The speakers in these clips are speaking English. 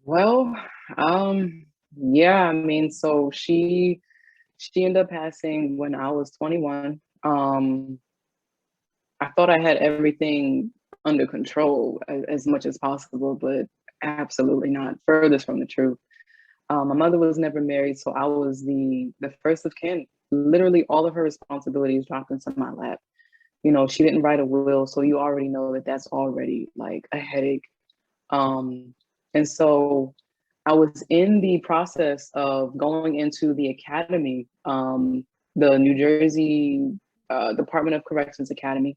Well, yeah, I mean, so she ended up passing when I was 21. I thought I had everything under control as much as possible, but absolutely not. Furthest from the truth. My mother was never married, so I was the first of kin. Literally, all of her responsibilities dropped into my lap. She didn't write a will, so you already know that that's already like a headache. Um, and so I was in the process of going into the academy, the New Jersey Department of Corrections Academy.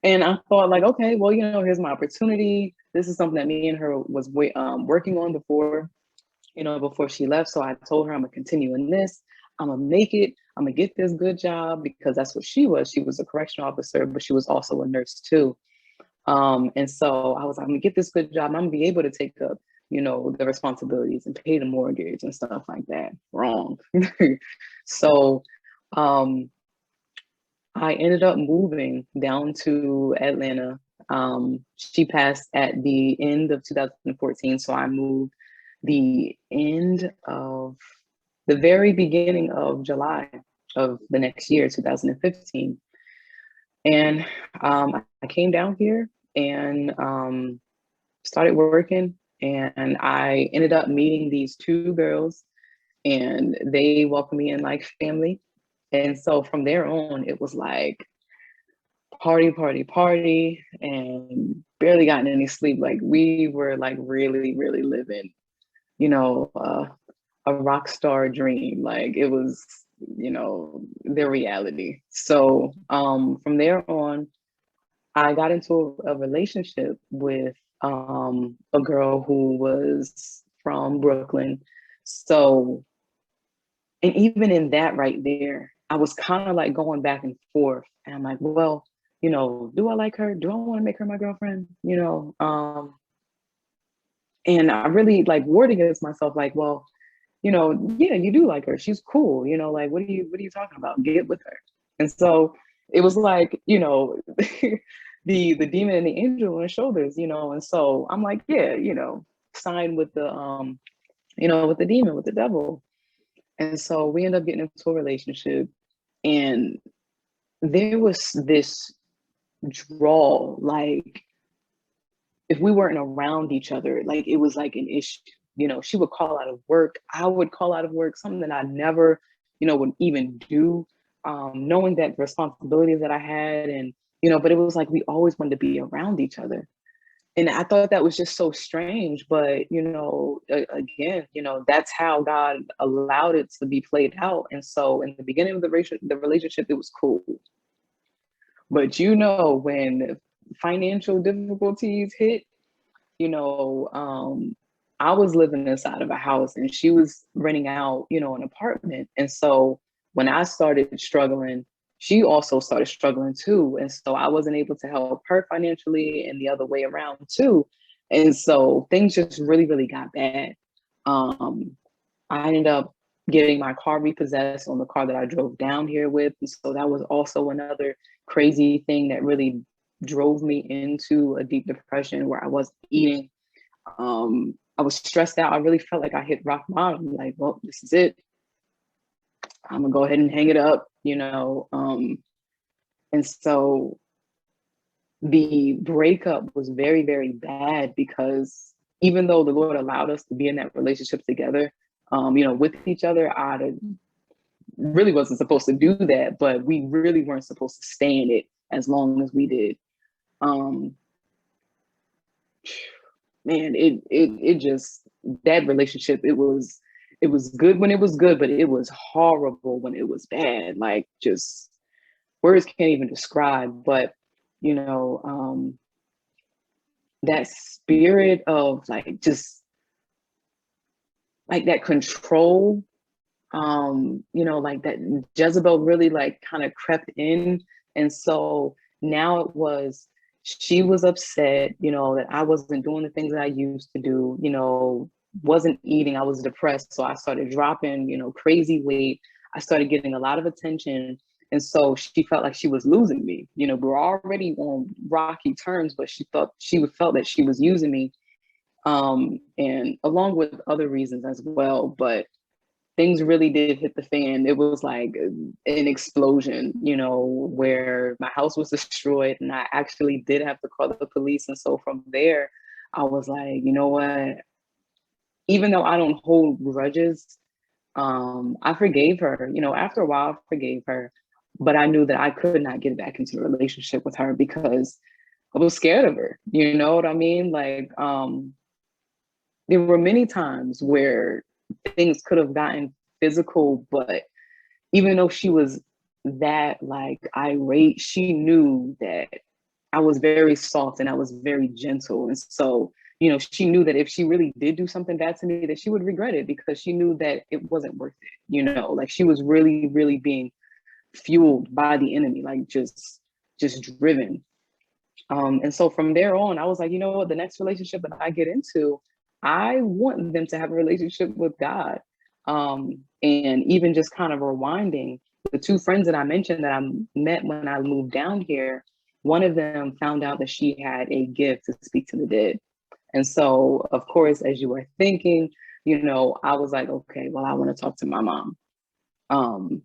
And I thought, like, okay, well, here's my opportunity. This is something that me and her was working on before she left. So I told her I'm gonna continue in this. I'm gonna make it. I'm gonna get this good job because that's what she was. She was a correctional officer, but she was also a nurse too. And so I was like, I'm gonna get this good job. I'm gonna be able to take up, the responsibilities and pay the mortgage and stuff like that. Wrong. So um, I ended up moving down to Atlanta. She passed at the end of 2014, so I moved the very beginning of July of the next year, 2015. And I came down here and started working. And I ended up meeting these two girls, and they welcomed me in like family. And so from there on, it was like party, party, party, and barely gotten any sleep. Like we were like really, really living, you know, uh, a rock star dream. Like it was, their reality. So from there on, I got into a relationship with a girl who was from Brooklyn. So, and even in that right there, I was kind of like going back and forth. And I'm like, well, do I like her? Do I want to make her my girlfriend? And I really like warred against myself, like, well, yeah, you do like her. She's cool. Like, what are you talking about? Get with her. And so it was like, the demon and the angel on his shoulders, and so I'm like, yeah, sign with with the demon, with the devil. And so we end up getting into a relationship, and there was this draw, like if we weren't around each other, like it was like an issue. She would call out of work, I would call out of work, something that I never, would even do, knowing that the responsibilities that I had, and but it was like we always wanted to be around each other. And I thought that was just so strange, but again, that's how God allowed it to be played out. And so in the beginning of the relationship, it was cool. But when financial difficulties hit, you know, um, I was living inside of a house and she was renting out, an apartment. And so when I started struggling, she also started struggling too. And so I wasn't able to help her financially and the other way around too. And so things just really, really got bad. Um, I ended up getting my car repossessed on the car that I drove down here with. And so that was also another crazy thing that really drove me into a deep depression where I wasn't eating. I was stressed out. I really felt like I hit rock bottom. Like, well, this is it. I'm gonna go ahead and hang it up. And so the breakup was very, very bad because even though the Lord allowed us to be in that relationship together, with each other, I really wasn't supposed to do that, but we really weren't supposed to stay in it as long as we did. Um, Man, it just, that relationship, it was good when it was good, but it was horrible when it was bad. Like, just words can't even describe. But you know um that spirit of like, just like that control, like that Jezebel really like kind of crept in. And so now it was, she was upset, that I wasn't doing the things that I used to do, wasn't eating, I was depressed. So I started dropping, crazy weight. I started getting a lot of attention. And so she felt like she was losing me. We were already on rocky terms, but she felt that she was using me. And along with other reasons as well. But things really did hit the fan. It was like an explosion, where my house was destroyed and I actually did have to call the police. And so from there, I was like, you know what? Even though I don't hold grudges, I forgave her. After a while, I forgave her, but I knew that I could not get back into a relationship with her because I was scared of her. You know what I mean? Like, there were many times where things could have gotten physical, but even though she was that like irate, she knew that I was very soft and I was very gentle. And so, she knew that if she really did do something bad to me, that she would regret it because she knew that it wasn't worth it. Like she was really, really being fueled by the enemy, like just driven. And so from there on, I was like, you know what, the next relationship that I get into, I want them to have a relationship with God. And even just kind of rewinding, the two friends that I mentioned that I met when I moved down here, one of them found out that she had a gift to speak to the dead. And so, of course, as you were thinking, I was like, okay, well, I want to talk to my mom. Um,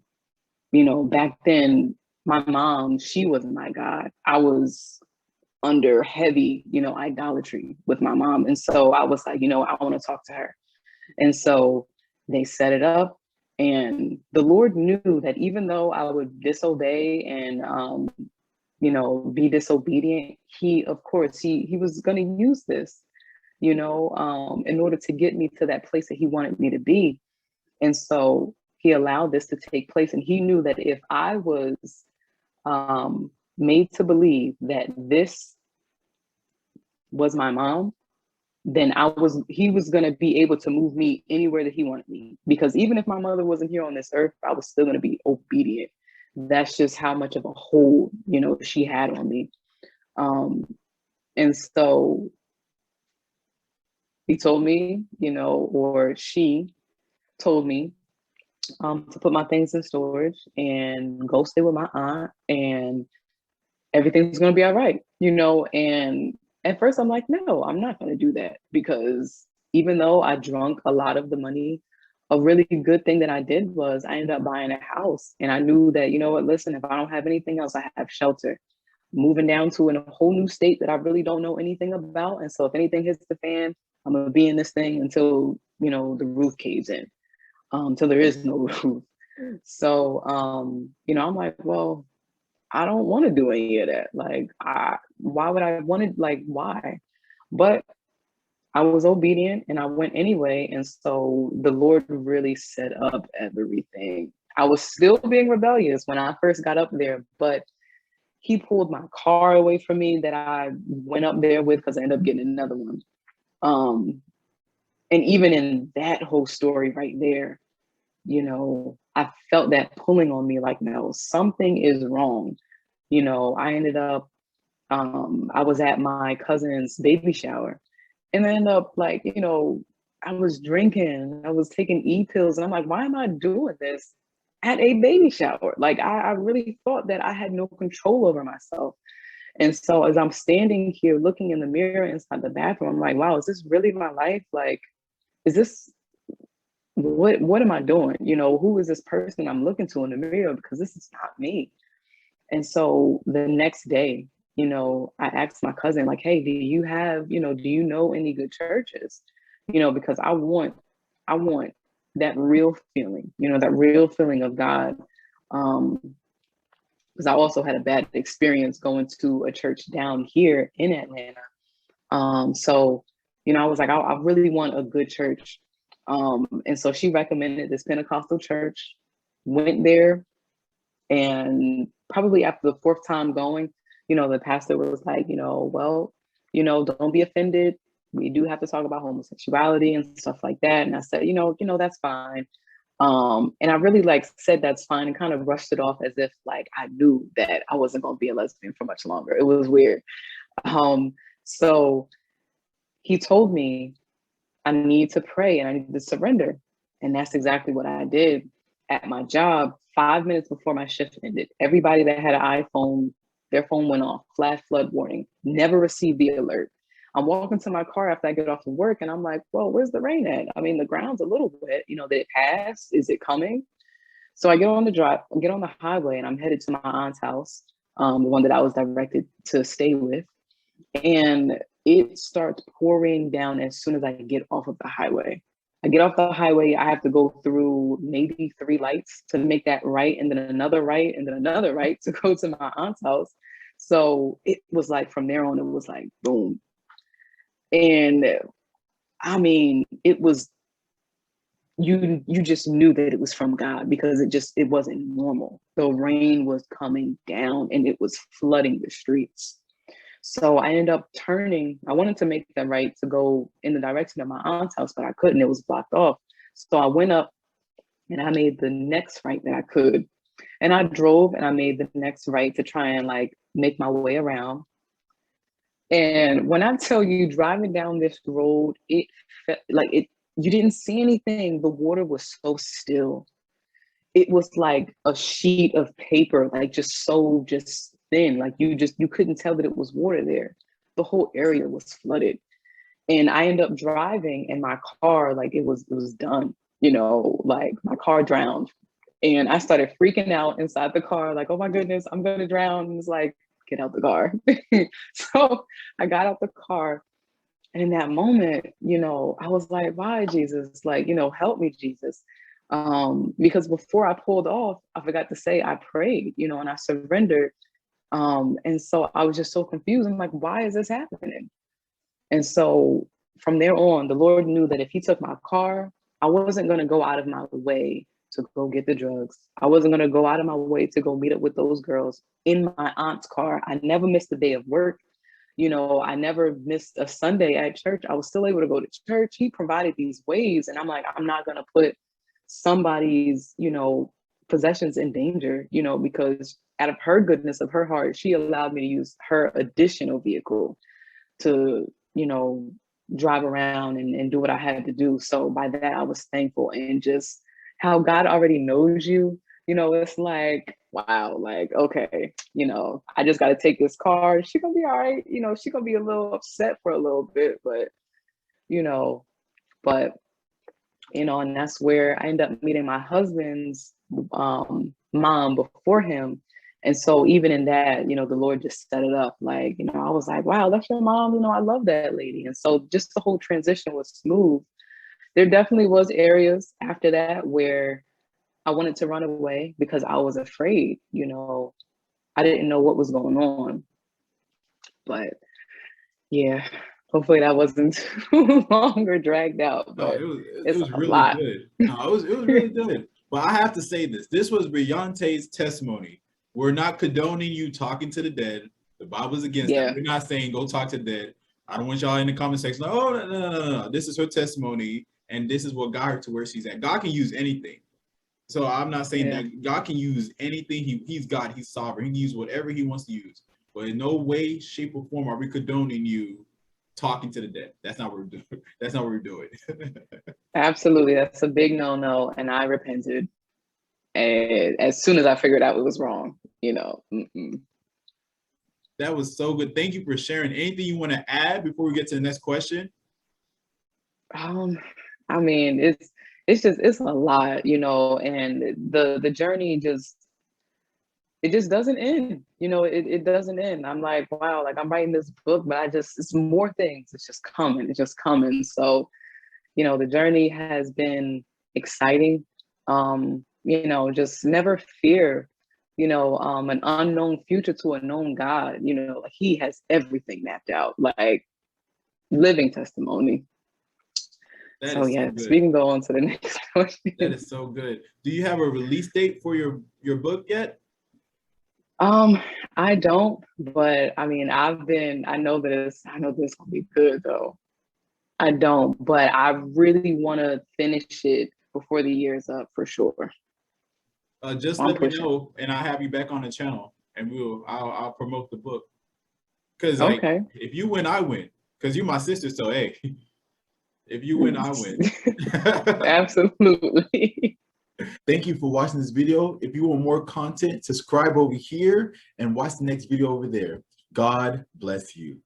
back then, my mom, she was my God. I was under heavy, idolatry with my mom. And so I was like, I want to talk to her. And so they set it up. And the Lord knew that even though I would disobey and, be disobedient, he, of course, he was going to use this, in order to get me to that place that he wanted me to be. And so he allowed this to take place. And he knew that if I was made to believe that this was my mom, then he was going to be able to move me anywhere that he wanted me. Because even if my mother wasn't here on this earth, I was still going to be obedient. That's just how much of a hold, she had on me. And so he told me, or she told me to put my things in storage and go stay with my aunt, and everything's going to be all right, and at first I'm like, no, I'm not going to do that, because even though I drunk a lot of the money, a really good thing that I did was I ended up buying a house. And I knew that, listen, if I don't have anything else, I have shelter. Moving down to a whole new state that I really don't know anything about. And so if anything hits the fan, I'm going to be in this thing until, the roof caves in, till there is no roof. So, I'm like, well, I don't want to do any of that. Like, why would I want it? Like, why? But I was obedient and I went anyway. And so the Lord really set up everything. I was still being rebellious when I first got up there, but he pulled my car away from me that I went up there with, because I ended up getting another one. And even in that whole story right there, I felt that pulling on me, like, no, something is wrong. I ended up, I was at my cousin's baby shower, and I ended up like, I was drinking, I was taking e-pills, and I'm like, why am I doing this at a baby shower? Like, I really thought that I had no control over myself. And so as I'm standing here looking in the mirror inside the bathroom, I'm like, wow, is this really my life? Like, is this, what am I doing? Who is this person I'm looking to in the mirror? Because this is not me. And so the next day, I asked my cousin, like, hey, do you know any good churches? Because I want that real feeling, that real feeling of God. Because I also had a bad experience going to a church down here in Atlanta. So, I was like, I really want a good church. And so she recommended this Pentecostal church, went there, and probably after the fourth time going, the pastor was like, well, don't be offended. We do have to talk about homosexuality and stuff like that. And I said, that's fine. And I really said that's fine and kind of brushed it off as if like I knew that I wasn't going to be a lesbian for much longer. It was weird. So he told me I need to pray and I need to surrender. And that's exactly what I did at my job. 5 minutes before my shift ended, everybody that had an iPhone, their phone went off, flash flood warning, never received the alert. I'm walking to my car after I get off of work, and I'm like, well, where's the rain at? I mean, the ground's a little wet. You know, did it pass? Is it coming? So I get on the highway, and I'm headed to my aunt's house, the one that I was directed to stay with. And it starts pouring down as soon as I get off of the highway. I get off the highway, I have to go through maybe 3 lights to make that right, and then another right, and then another right to go to my aunt's house. So it was like from there on, it was like boom. And I mean, it was you just knew that it was from God, because it wasn't normal. The rain was coming down and it was flooding the streets. So I ended up turning. I wanted to make that right to go in the direction of my aunt's house, but I couldn't. It was blocked off. So I went up and I made the next right that I could. And I drove and I made the next right to try and like make my way around. And when I tell you, driving down this road, it felt like it, you didn't see anything. The water was so still. It was like a sheet of paper, like just thin. Like you couldn't tell that it was water there. The whole area was flooded. And I ended up driving, and my car, like it was done, like my car drowned. And I started freaking out inside the car, like, oh my goodness, I'm gonna drown. And it's like, get out the car. So I got out the car. And in that moment, I was like, why, Jesus? Like, help me, Jesus. Because before I pulled off, I forgot to say I prayed, and I surrendered. And so I was just so confused. I'm like, why is this happening? And so from there on, the Lord knew that if he took my car, I wasn't going to go out of my way to go get the drugs. I wasn't going to go out of my way to go meet up with those girls in my aunt's car. I never missed a day of work. I never missed a Sunday at church. I was still able to go to church. He provided these ways. And I'm like, I'm not going to put somebody's, possessions in danger, because out of her goodness of her heart, she allowed me to use her additional vehicle to, drive around and do what I had to do. So by that, I was thankful. And just how God already knows you, it's like, wow, like, okay, I just got to take this car. She's going to be all right. She's going to be a little upset for a little bit, but, you know, but, and that's where I ended up meeting my husband's mom before him. And so even in that, the Lord just set it up. Like, I was like, wow, that's your mom. I love that lady. And so just the whole transition was smooth. There definitely was areas after that where I wanted to run away because I was afraid, I didn't know what was going on. But yeah, hopefully that wasn't too long or dragged out. But No, it it's was a really lot. good. No, it was really good. But I have to say this. This was Briante's testimony. We're not condoning you talking to the dead. The Bible's against that. Yeah. We're not saying go talk to the dead. I don't want y'all in the comment section like, oh, no. This is her testimony, and this is what got her to where she's at. God can use anything. So I'm not saying Yeah. that God can use anything. He's God. He's sovereign. He can use whatever he wants to use. But in no way, shape, or form are we condoning you talking to the dead. That's not what we're doing. That's not what we're doing. Absolutely. That's a big no-no. And I repented. And as soon as I figured out it was wrong, That was so good. Thank you for sharing. Anything you want to add before we get to the next question? I mean, it's a lot, and the journey just doesn't end. It doesn't end. I'm like, wow, like I'm writing this book, but it's more things. It's just coming. It's just coming. So, the journey has been exciting. Just never fear, an unknown future to a known God. Like he has everything mapped out, like living testimony. That So is so yes, good. we can go on to the next question. That is so good. Do you have a release date for your book yet? I don't, but I mean, I know this gonna be good though. I don't, but I really want to finish it before the year's up for sure. Just So I'm let me pushing. know, and I'll have you back on the channel, and I'll promote the book. Because like Okay. if you win, I win. Because you're my sister, so hey, if you win, I win. Absolutely. Thank you for watching this video. If you want more content, subscribe over here and watch the next video over there. God bless you.